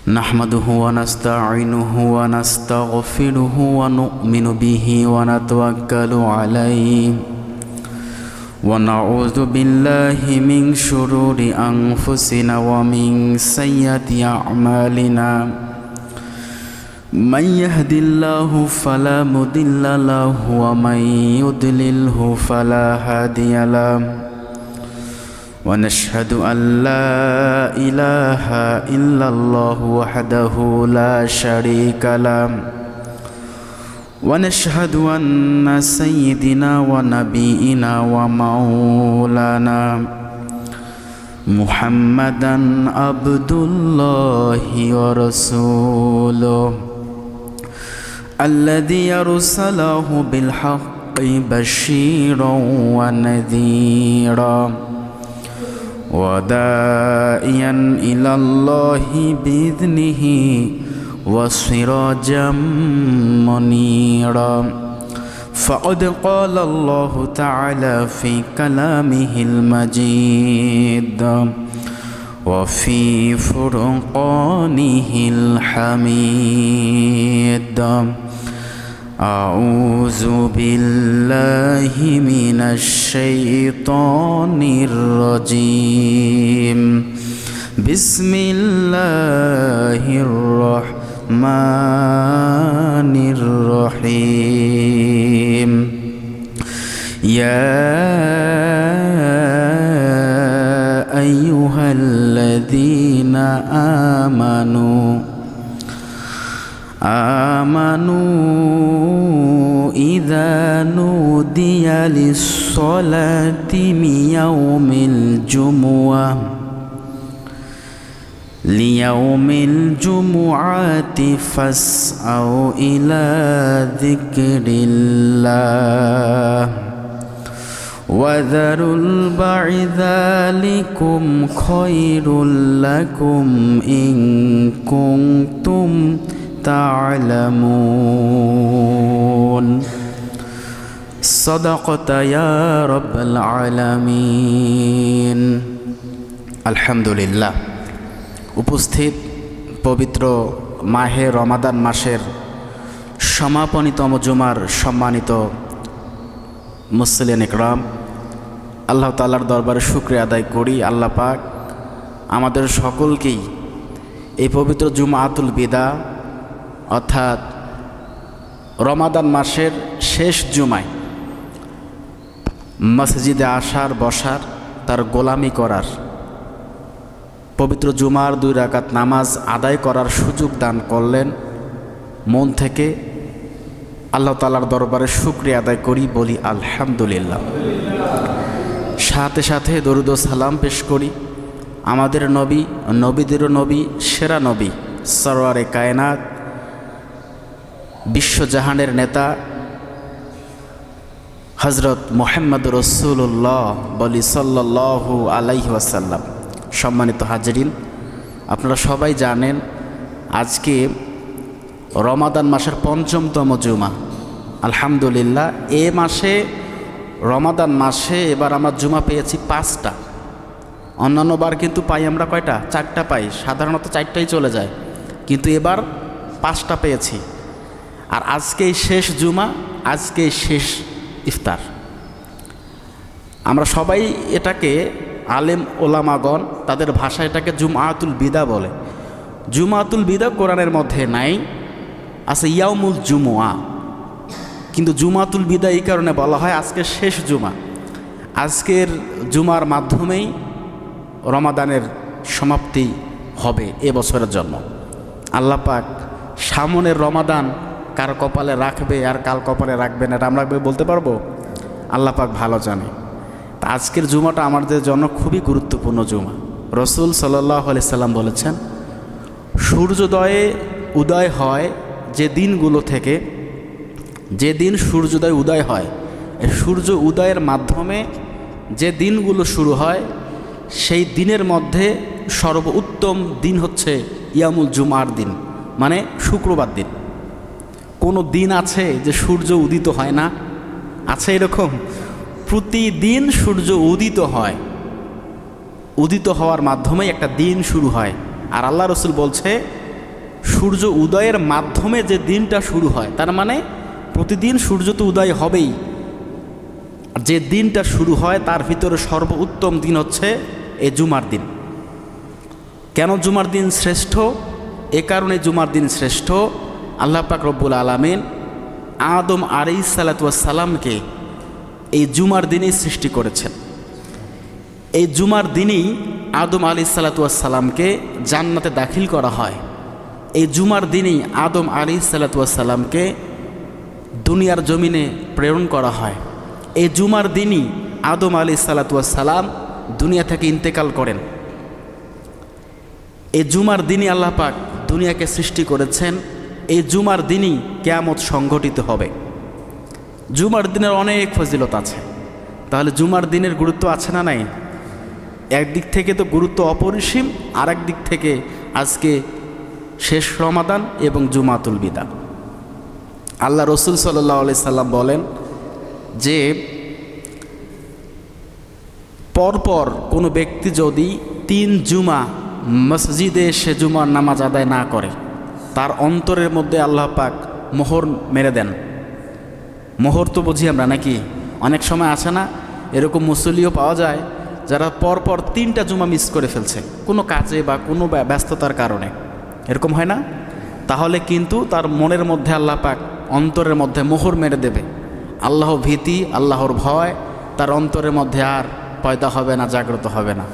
نحمده ونستعينه ونستغفره ونؤمن به ونتوكل عليه ونعوذ بالله من شرور أنفسنا ومن سيئات أعمالنا من يهد الله فلا مضل له ومن يضلله فلا هادي له ونشهد أن لا إله إلا الله وحده لا شريك له ونشهد أن سيدنا ونبينا ومولانا محمدا عبد الله ورسوله الذي أرسله بالحق بشيرا ونذيرا وداعيا إلى الله بإذنه وسراجا منيرا فقد قال الله تعالى في كلامه المجيد وفي فرقانه الحميد أعوذ بالله من الشيطان الرجيم بسم الله الرحمن الرحيم يا أيها الذين آمنوا إذا نودي للصلاة من يوم الجمعة فاسعوا إلى ذكر الله وذروا البيع ذلكم خير لكم إن كنتم تعلمون صدقت يا رب العالمين الحمد لله উপস্থিত পবিত্র মাহে রমাদান মাসের সমাপনীতম জুমার সম্মানিত মুসলিম ইকরাম, আল্লাহ তাআলার দরবারে শুকরিয়া আদায় করি। আল্লাহ পাক আমাদের সকলকেই এই পবিত্র জুমাতুল বিদা অর্থাৎ রমাদান মাসের শেষ জুমায় মসজিদে আসার, বসার, তার গোলামি করার, পবিত্র জুমার 2 রাকাত নামাজ আদায় করার সুযোগ দান করলেন। মন থেকে আল্লাহ তাআলার দরবারে শুকরিয়া আদায় করি, বলি আলহামদুলিল্লাহ। সাথে সাথে দরুদ ও সালাম পেশ করি আমাদের নবী, নবীদেরও নবী, সেরা নবী সরওয়ারে কায়নাত, বিশ্বজাহানের নেতা হযরত মুহাম্মদ রাসূলুল্লাহ বলি সাল্লাল্লাহু আলাইহি ওয়াসাল্লাম। সম্মানিত হাজিরিন, আপনারা সবাই জানেন আজকে রমাদান মাসের ৫মতম জুমা। আলহামদুলিল্লাহ, এ মাসে রমাদান মাসে এবার আমরা জুমা পেয়েছি 5টা। অন্যান্য বার কিন্তু পাই আমরা কয়টা? 4টা পাই। সাধারণত 4টাই চলে যায়, কিন্তু এবার 5টা পেয়েছি। আর আজকেই শেষ জুমা, আজকেই শেষ ইফতার। আমরা সবাই এটাকে, আলেম ওলামাগণ তাদের ভাষা এটাকে জুমআতুল বিদা বলে। জুমআতুল বিদা কোরআনের মধ্যে নাই, আছে ইয়াউমুল জুমুআ, কিন্তু জুমআতুল বিদা এই কারণে বলা হয় আজকে শেষ জুমা। আজকের জুমার মাধ্যমেই রমাদানের সমাপ্তি হবে এ বছরের জন্য। আল্লাহ পাক সামনের রমাদান কার কপালে রাখবে আর কার কপালে রাখবেন এটা আমরা বলতে পারবো? আল্লাহ পাক ভালো জানে। তা আজকের জুমাটা আমাদের জন্য খুবই গুরুত্বপূর্ণ জুমা। রাসূল সাল্লাল্লাহু আলাইহি সাল্লাম বলেছেন, সূর্যোদয়ে উদয় হয় যে দিনগুলো থেকে, যে দিন সূর্যোদয় উদয় হয়, এই সূর্য উদয়ের মাধ্যমে যে দিনগুলো শুরু হয়, সেই দিনের মধ্যে সর্বোত্তম দিন হচ্ছে ইয়ামুল জুমার দিন, মানে শুক্রবার দিন। কোনো দিন আছে যে সূর্য উদিত হয় না? আছে এরকম? প্রতিদিন সূর্য উদিত হয়, উদিত হওয়ার মাধ্যমেই একটা দিন শুরু হয়। আর আল্লাহ রসুল বলছে সূর্য উদয়ের মাধ্যমে যে দিনটা শুরু হয়, তার মানে প্রতিদিন সূর্য তো উদয় হবেই, যে দিনটা শুরু হয় তার ভিতরে সর্বোত্তম দিন হচ্ছে এই জুমার দিন। কেন জুমার দিন শ্রেষ্ঠ? এ কারণে জুমার দিন শ্রেষ্ঠ, আল্লাহ পাক রব্বুল আলামিন আদম আলাইহিসসালাতু ওয়াসসালামকে এই জুমার দিনেই সৃষ্টি করেছেন। এই জুমার দিনই আদম আলাইহিসসালাতু ওয়াসসালামকে জান্নাতে দাখিল করা হয়। এই জুমার দিনই আদম আলাইহিসসালাতু ওয়াসসালামকে দুনিয়ার জমিনে প্রেরণ করা হয়। এই জুমার দিনই আদম আলাইহিসসালাতু ওয়াসসালাম দুনিয়া থেকে ইন্তেকাল করেন। এই জুমার দিনই আল্লাহ পাক দুনিয়াকে সৃষ্টি করেছেন। এই জুমার দিনই কিয়ামত সংঘটিত হবে। জুমার দিনের অনেক ফজিলত আছে। তাহলে জুমার দিনের গুরুত্ব আছে না নাই? একদিক থেকে তো গুরুত্ব অপরিসীম, আর এক দিক থেকে আজকে শেষ রমাদান এবং জুমাতুল বিদা। আল্লাহ রসুল সাল্লাল্লাহু আলাইহি সাল্লাম বলেন যে পরপর কোনো ব্যক্তি যদি 3 জুমা মসজিদে এসে জুমার নামাজ আদায় না করে, তার অন্তরের মধ্যে আল্লাহ পাক মোহর মেরে দেন। মোহর তো বুঝি আমরা নাকি? অনেক সময় আসে না, এরকম মুসল্লিও পাওয়া যায় যারা পরপর 3টা জুমা মিস করে ফেলছে কোনো কাজে বা কোনো ব্যস্ততার কারণে, এরকম হয় না? তাহলে কিন্তু তার মনের মধ্যে আল্লাহ পাক অন্তরের মধ্যে মোহর মেরে দেবে। আল্লাহ ভীতি, আল্লাহর ভয় তার অন্তরের মধ্যে আর পয়দা হবে না, জাগ্রত হবে না।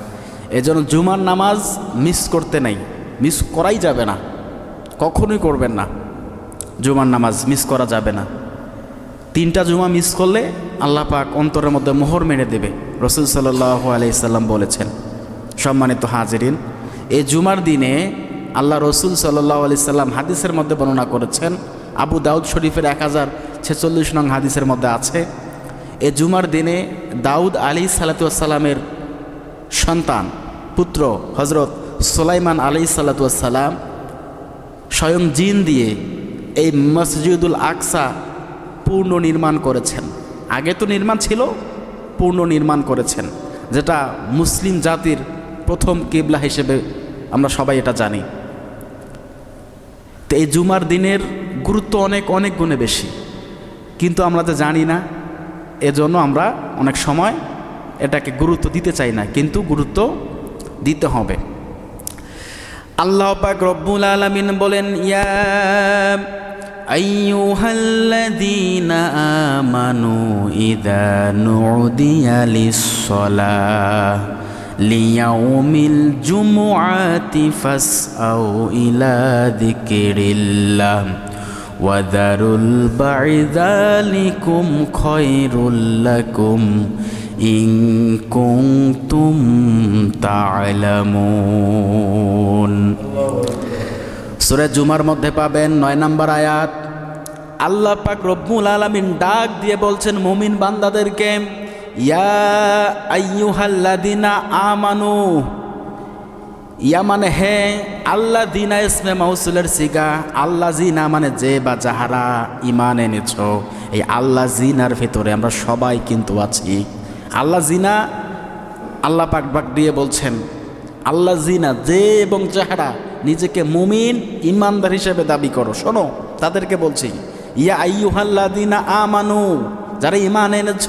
এজন্য জুমার নামাজ মিস করতে নেই, মিস করাই যাবে না, কখনোই করবেন না। জুমার নামাজ মিস করা যাবে না। 3টা জুমা মিস করলে আল্লাহ পাক অন্তরের মধ্যে মোহর মেরে দেবে, রাসূল সাল্লাল্লাহু আলাইহি সাল্লাম বলেছেন। সম্মানিত হাজিরিন, এই জুমার দিনে আল্লাহ রসুল সাল্লাল্লাহু আলাইহি সাল্লাম হাদিসের মধ্যে বর্ণনা করেছেন, আবু দাউদ শরীফের 1046 নং হাদিসের মধ্যে আছে, এই জুমার দিনে দাউদ আলাইহিসসালাতু ওয়াসসালামের সন্তান পুত্র হজরত সুলাইমান আলাইহিসসালাতু ওয়াসসালাম স্বয়ং জিন দিয়ে এই মসজিদুল আকসা পূর্ণ নির্মাণ করেছেন। আগে তো নির্মাণ ছিল, পূর্ণ নির্মাণ করেছেন, যেটা মুসলিম জাতির প্রথম কিবলা হিসেবে আমরা সবাই এটা জানি। তো এই জুমার দিনের গুরুত্ব অনেক অনেক গুণে বেশি, কিন্তু আমরা তো জানি না, এজন্য আমরা অনেক সময় এটাকে গুরুত্ব দিতে চাই না, কিন্তু গুরুত্ব দিতে হবে। আল্লাহ পাক রব্বুল আলামিন বলেন, ইয়া আইয়ুহাল্লাযীনা আমানু ইযা নুদিয়া লিস-সালাহ লিয়াউমিল জুমুআতি ফাসআউ ইলা যিকরিল্লাহ ওয়া যারুল বাই'আ যালিকুম খায়রুল লাকুম ইন কুনতুম তা'লামুন। সূরা জুমার মধ্যে পাবেন 9 নম্বর আয়াত। আল্লাহ পাক রব্বুল আলামিন ডাক দিয়ে বলছেন মুমিন বান্দাদেরকে, ইয়া আইয়ুহাল্লাযীনা আমানু। ইয়া মানে হে, আল্লাযীনা ইসমে মাউসুলের সিগা। আল্লাযীনা মানে যে বা যাহারা ঈমান এনেছ। এই আল্লাযীনার ভিতরে আমরা সবাই কিন্তু আছি। আল্লাযীনা আল্লাহ পাক ডাক দিয়ে বলছেন, আল্লাযীনা যে এবং যাহারা নিজেকে মুমিন ঈমানদার হিসেবে দাবি করো, শোনো তাদেরকে বলছি, ইয়া আইয়ুহাল্লাযীনা আমানু, যারা ঈমান এনেছ,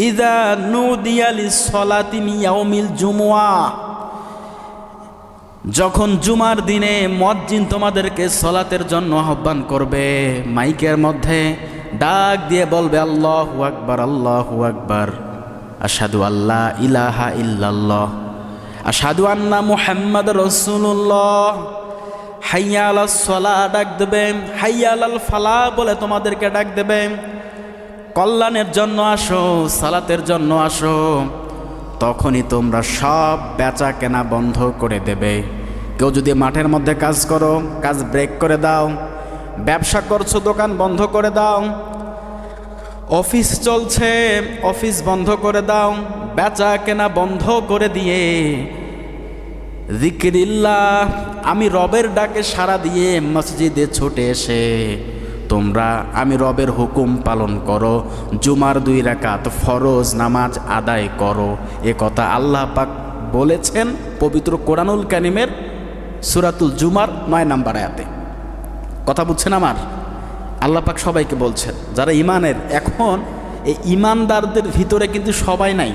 ইযা নুদিয়া লিস-সালাতি মিন ইয়াউমিল জুমুআ, যখন জুমার দিনে মুয়াজ্জিন তোমাদেরকে সালাতের জন্য আহ্বান করবে, মাইকের মধ্যে ডাক দিয়ে বলবে, আল্লাহু আকবার, আল্লাহু আকবার, আশহাদু আল্লা ইলাহা ইল্লাল্লাহ, আশহাদু আন্না মুহাম্মাদুর রাসূলুল্লাহ, হাইয়া আলাস সালাহ ডাক দেবে, হাইয়া আলাল ফালাহ বলে তোমাদেরকে ডাক দেবে, কল্যাণের জন্য আসো, সালাতের জন্য আসো। তখনই তোমরা সব বেচা কেনা বন্ধ করে দেবে। কেউ যদি মাঠের মধ্যে কাজ করো, কাজ ব্রেক করে দাও, ব্যবসা করছো, দোকান বন্ধ করে দাও, অফিস চলছে, অফিস বন্ধ করে দাও, বেচা কেনা বন্ধ করে দিয়ে যিকরিল্লাহ, আমি রবের ডাকে সাড়া দিয়ে মসজিদে ছুটে এসে তোমরা আমি রবের হুকুম পালন করো, জুমার 2 রাকাত ফরজ নামাজ আদায় করো। এ কথা আল্লাহ পাক বলেছেন পবিত্র কোরআনুল কারীমের সূরাতুল জুমার 9 নম্বর আয়াতে। কথা বুঝছেন আমার? আল্লাহ পাক সবাইকে বলছেন যারা ইমানের। এখন এই ইমানদারদের ভিতরে কিন্তু সবাই নাই,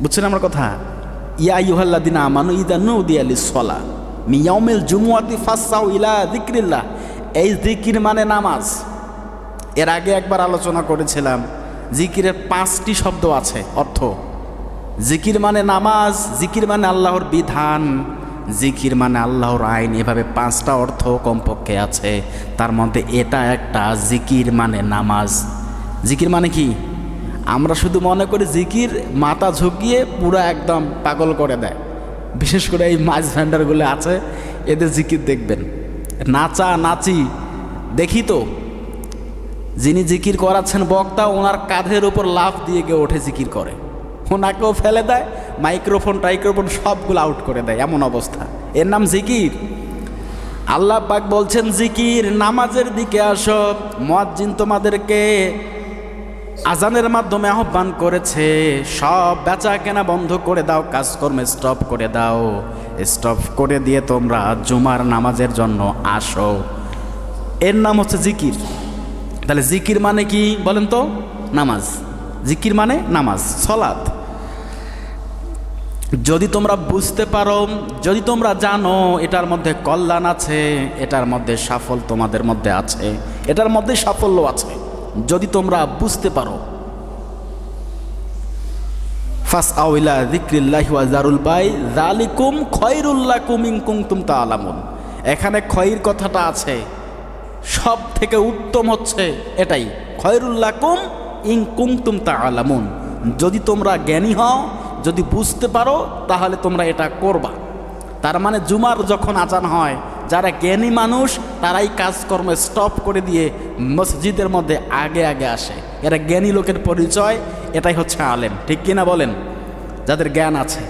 বুঝছেন আমার কথা? ইয়া আইয়ুহাল্লাযিনা আমানু ইযা নুদিয়া লিস-সালা মিন ইয়াউমিল জুমুআতি ফাসসাউ ইলা যিকরিল্লাহ। এই জিকির মানে নামাজ। এর আগে একবার আলোচনা করেছিলাম জিকিরের 5টি শব্দ আছে অর্থ। জিকির মানে নামাজ, জিকির মানে আল্লাহর বিধান, জিকির মানে আল্লাহর আইন, এভাবে 5টা অর্থ কমপক্ষে আছে। তার মধ্যে এটা একটা, জিকির মানে নামাজ। জিকির মানে কি? আমরা শুধু মনে করি জিকির মাথা ঝুঁকিয়ে পুরো একদম পাগল করে দেয়। বিশেষ করে এই মাছ ভ্যান্ডারগুলো আছে, এদের জিকির দেখবেন নাচা নাচি। দেখি তো যিনি জিকির করাচ্ছেন বক্তা, ওনার কাঁধের উপর লাফ দিয়ে গিয়ে ওঠে জিকির করে, ওনাকেও ফেলে দেয়, মাইক্রোফোন টাইক্রোফোন সবগুলো আউট করে দেয়, এমন অবস্থা। এর নাম জিকির? আল্লাহ পাক বলছেন জিকির, নামাজের দিকে আসো। মুয়াজ্জিন তোমাদেরকে আজানের মাধ্যমে আহ্বান করেছে, সব বেচা কেনা বন্ধ করে দাও, কাজকর্ম স্টপ করে দাও, স্টপ করে দিয়ে তোমরা জুমার নামাজের জন্য আসো। এর নাম হচ্ছে জিকির। তাহলে জিকির মানে কি বলেন তো? নামাজ। জিকির মানে নামাজ, সালাত। যদি তোমরা বুঝতে পারো, যদি তোমরা জানো এটার মধ্যে কল্যাণ আছে, এটার মধ্যে সাফল্য তোমাদের মধ্যে আছে, এটার মধ্যে সাফল্য আছে, যদি তোমরা বুঝতে পারো। ফাসআউ ইলা যিকরিল্লাহি ওয়া যারুল বাই যালিকুম খায়রুল লাকুম ইন কুনতুম তা'লামুন। এখানে খয়র কথাটা আছে, সব থেকে উত্তম হচ্ছে এটাই, খায়রুল লাকুম ইন কুনতুম তা'লামুন। যদি তোমরা জ্ঞানী হও, যদি বুঝতে পারো, তাহলে তোমরা এটা করবা। তার মানে জুমার যখন আজান হয়, যারা জ্ঞানী মানুষ তারাই কাজকর্ম স্টপ করে দিয়ে মসজিদের মধ্যে আগে আগে আসে। এরা জ্ঞানী লোকের পরিচয়, এটাই হচ্ছে আলেম। ঠিক কিনা বলেন? যাদের জ্ঞান আছে।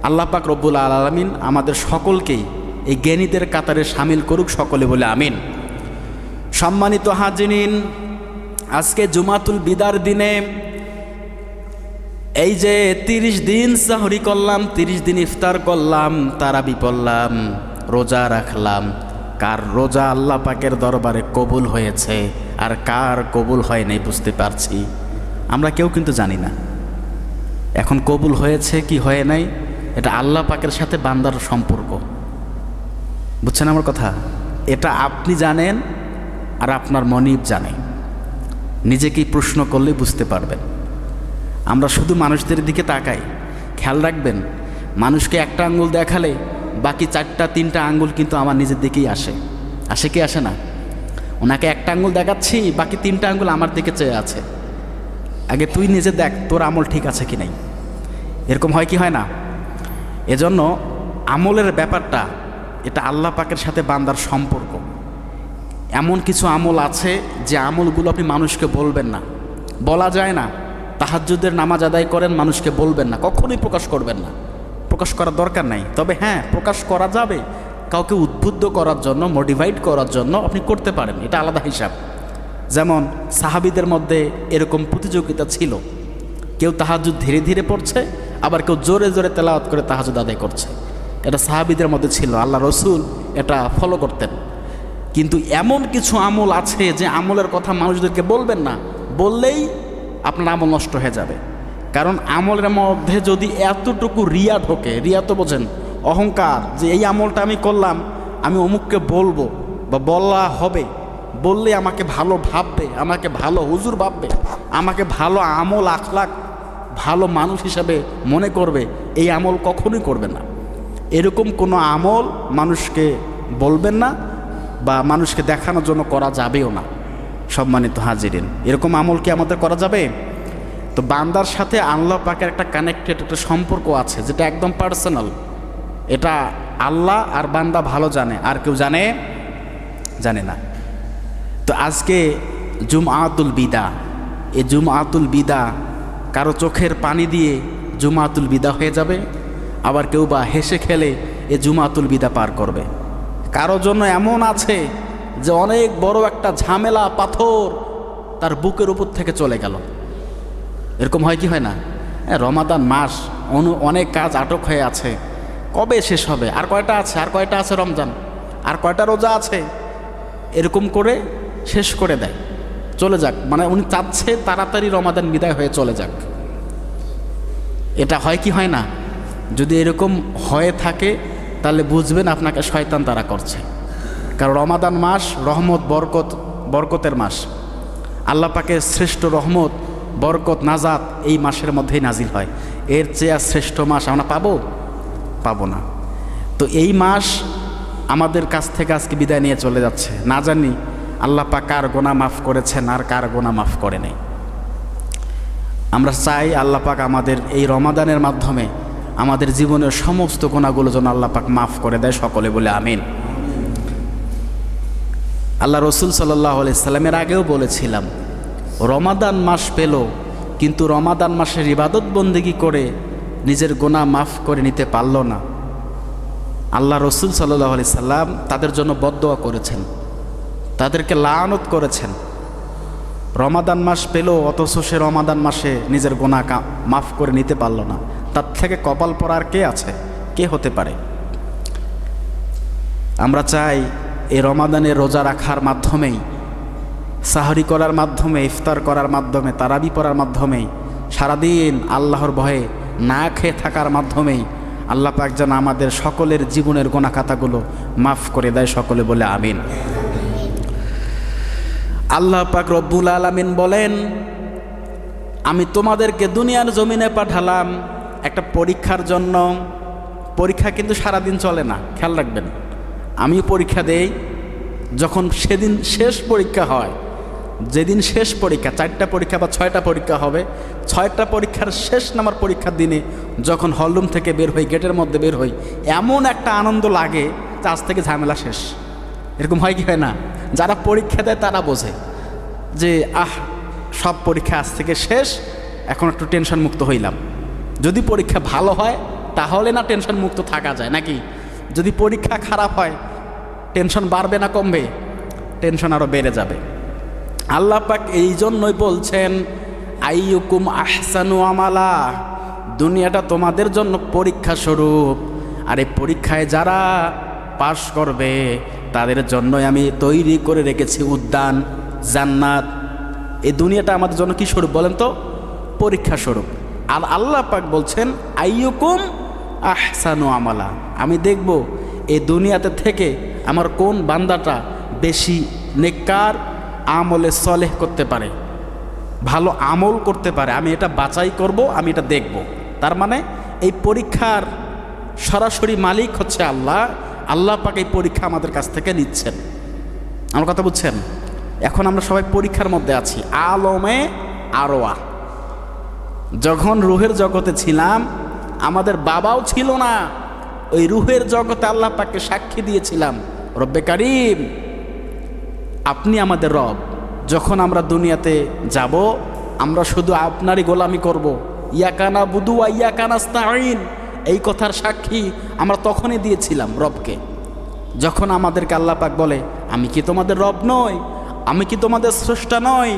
আল্লাহ পাক রব্বুল আলামিন আমাদের সকলকেই এই জ্ঞানীদের কাতারে শামিল করুক, সকলে বলে আমিন। সম্মানিত হাজিরিন, আজকে জুমাতুল বিদার দিনে এই যে 30 দিন সাহরি করলাম, 30 দিন ইফতার করলাম, তারাবি পড়লাম, রোজা রাখলাম, কার রোজা আল্লাহ পাকের দরবারে কবুল হয়েছে আর কার কবুল হয় নাই বুঝতে পারছি আমরা কেউ কিন্তু জানি না। এখন কবুল হয়েছে কি হয় নাই, এটা আল্লাহ পাকের সাথে বান্দার সম্পর্ক। বুঝছেন আমার কথা? এটা আপনি জানেন আর আপনার মনিব জানে। নিজেকেই প্রশ্ন করলে বুঝতে পারবেন। আমরা শুধু মানুষদের দিকে তাকাই। খেয়াল রাখবেন, মানুষকে একটা আঙ্গুল দেখালে বাকি 4টা 3টা আঙ্গুল কিন্তু আমার নিজের দিকেই আসে। আসে কি আসে না? ওনাকে একটা আঙ্গুল দেখাচ্ছি, বাকি 3টা আঙ্গুল আমার দিকে চেয়ে আছে। আগে তুই নিজে দেখ তোর আমল ঠিক আছে কি নাই। এরকম হয় কি হয় না? এজন্য আমলের ব্যাপারটা, এটা আল্লাহ পাকের সাথে বান্দার সম্পর্ক। এমন কিছু আমল আছে যে আমলগুলো আপনি মানুষকে বলবেন না, বলা যায় না। তাহাজ্জুদের নামাজ আদায় করেন, মানুষকে বলবেন না, কখনোই প্রকাশ করবেন না, প্রকাশ করার দরকার নাই। তবে হ্যাঁ, প্রকাশ করা যাবে, কাউকে উদ্বুদ্ধ করার জন্য, মোটিভেট করার জন্য আপনি করতে পারেন, এটা আলাদা হিসাব। যেমন সাহাবীদের মধ্যে এরকম প্রতিযোগিতা ছিল, কেউ তাহাজ্জুদ ধীরে ধীরে পড়ছে, আবার কেউ জোরে জোরে তেলাওয়াত করে তাহাজ্জুদ আদায় করছে। এটা সাহাবীদের মধ্যে ছিল, আল্লাহ রসুল এটা ফলো করতেন। কিন্তু এমন কিছু আমল আছে যে আমলের কথা মানুষদেরকে বলবেন না, বললেই আপনার আমল নষ্ট হয়ে যাবে। কারণ আমলের মধ্যে যদি এতটুকু রিয়া ঢোকে, রিয়া তো বোঝেন, অহংকার, যে এই আমলটা আমি করলাম, আমি অমুককে বলবো বা বলা হবে, বললে আমাকে ভালো ভাববে, আমাকে ভালো হুজুর ভাববে, আমাকে ভালো আমল আখলাক ভালো মানুষ হিসাবে মনে করবে, এই আমল কখনোই করবেন না। এরকম কোনো আমল মানুষকে বলবেন না বা মানুষকে দেখানোর জন্য করা যাবেও না। সম্মানিত হাজিরিন, এরকম আমল কি আমাদের করা যাবে? তো বান্দার সাথে আল্লাহ পাকের একটা কানেক্টেড একটা সম্পর্ক আছে, যেটা একদম পার্সোনাল। এটা আল্লাহ আর বান্দা ভালো জানে, আর কেউ জানে না। তো আজকে জুমআতুল বিদা, এই জুমআতুল বিদা কারো চোখের পানি দিয়ে জুমআতুল বিদা হয়ে যাবে, আবার কেউ বা হেসে খেলে এ জুমআতুল বিদা পার করবে। কারো জন্য এমন আছে যে অনেক বড় একটা ঝামেলা পাথর তার বুকের উপর থেকে চলে গেল। এরকম হয় কি হয় না? রমাদান মাস, অনেক কাজ আটক হয়ে আছে, কবে শেষ হবে, আর কয়টা আছে, আর কয়টা আছে রমজান, আর কয়টা রোজা আছে, এরকম করে শেষ করে দেয়, চলে যাক। মানে উনি চাচ্ছে তাড়াতাড়ি রমাদান বিদায় হয়ে চলে যাক। এটা হয় কি হয় না? যদি এরকম হয়ে থাকে তাহলে বুঝবেন আপনাকে শয়তান তাড়া করছে। কারণ রমাদান মাস রহমত বরকতের মাস। আল্লাহ পাকের শ্রেষ্ঠ রহমত বরকত নাজাত এই মাসের মধ্যেই নাজিল হয়। এর চেয়ে শ্রেষ্ঠ মাস আমরা পাবো না। তো এই মাস আমাদের কাছ থেকে আজকে বিদায় নিয়ে চলে যাচ্ছে। না জানি আল্লাহ পাক কার গোনা মাফ করেছেন আর কার গোনা মাফ করে নেই। আমরা চাই আল্লাহ পাক আমাদের এই রমাদানের মাধ্যমে আমাদের জীবনের সমস্ত গুনাহগুলো যেন আল্লাহ পাক মাফ করে দেয়। সকলে বলে আমিন। আল্লাহ রসুল সাল্লাল্লাহু আলাইহি সাল্লামের আগেও বলেছিলাম, রমাদান মাস পেল কিন্তু রমাদান মাসের ইবাদত বন্দেগী করে নিজের গুনাহ মাফ করে নিতে পারল না। আল্লাহ রসুল সাল্লাল্লাহু আলাইহি সাল্লাম তাদের জন্য বদদোয়া করেছেন, তাদেরকে লানত করেছেন। রমাদান মাস পেল অথচ সে রমাদান মাসে নিজের গুনাহ মাফ করে নিতে পারল না। তার থেকে কপাল পড়ার কে আছে, কে হতে পারে? আমরা চাই এই রমাদানে রোজা রাখার মাধ্যমেই, সাহরি করার মাধ্যমে, ইফতার করার মাধ্যমে, তারাবি পড়ার মাধ্যমেই, সারাদিন আল্লাহর ভয়ে না খেয়ে থাকার মাধ্যমেই আল্লাহ পাক যেন আমাদের সকলের জীবনের গুনাহ খাতাগুলো মাফ করে দেয়। সকলে বলে আমিন। আল্লাহ পাক রব্বুল আলামিন বলেন, আমি তোমাদেরকে দুনিয়ার জমিনে পাঠালাম একটা পরীক্ষার জন্য। পরীক্ষা কিন্তু সারাদিন চলে না, খেয়াল রাখবেন। আমি পরীক্ষা দেই যখন সেদিন শেষ পরীক্ষা হয়, যেদিন শেষ পরীক্ষা, 4টা পরীক্ষা বা 6টা পরীক্ষা হবে, 6টা পরীক্ষার শেষ নাম্বার পরীক্ষার দিনে যখন হলরুম থেকে বের হই, গেটের মধ্যে বের হই, এমন একটা আনন্দ লাগে যে আজ থেকে ঝামেলা শেষ। এরকম হয় কি হয় না? যারা পরীক্ষা দেয় তারা বোঝে যে সব পরীক্ষা আজ থেকে শেষ, এখন একটু টেনশন মুক্ত হইলাম। যদি পরীক্ষা ভালো হয় তাহলে না টেনশন মুক্ত থাকা যায় নাকি? যদি পরীক্ষা খারাপ হয় টেনশন বাড়বে না কমবে? টেনশন আরও বেড়ে যাবে। আল্লাহ পাক এই জন্যই বলছেন, আইয়ুকুম আহসানু আমালা, দুনিয়াটা তোমাদের জন্য পরীক্ষা স্বরূপ। আর এই পরীক্ষায় যারা পাশ করবে তাদের জন্যই আমি তৈরি করে রেখেছি উদ্যান, জান্নাত। এই দুনিয়াটা আমাদের জন্য কি স্বরূপ বলেন তো? পরীক্ষা স্বরূপ। আর আল্লাহ পাক বলছেন, আইয়ুকুম আহসানু আমালা, আমি দেখব এই দুনিয়াতে থেকে আমার কোন বান্দাটা বেশি নেককার, আমলে সলেহ করতে পারে, ভালো আমল করতে পারে, আমি এটা বাছাই করব, আমি এটা দেখব। তার মানে এই পরীক্ষার সরাসরি মালিক হচ্ছে আল্লাহ। আল্লাহ পাক এই পরীক্ষা আমাদের কাছ থেকে নিচ্ছেন। আমার কথা বুঝছেন? এখন আমরা সবাই পরীক্ষার মধ্যে আছি, আলমে আরওয়া। যখন রুহের জগতে ছিলাম আমাদের বাবাও ছিল না, ওই রুহের জগতে আল্লাহ পাককে সাক্ষী দিয়েছিলাম, রব্বে কারিম আপনি আমাদের রব। যখন আমরা দুনিয়াতে যাব আমরা শুধু আপনারই গোলামি করব, ইয়াকা নাবুদু ওয়া ইয়াকা নাস্তাঈন, এই কথার সাক্ষী আমরা তখনই দিয়েছিলাম রবকে। যখন আমাদেরকে আল্লাহ পাক বলে, আমি কি তোমাদের রব নই, আমি কি তোমাদের স্রষ্টা নই,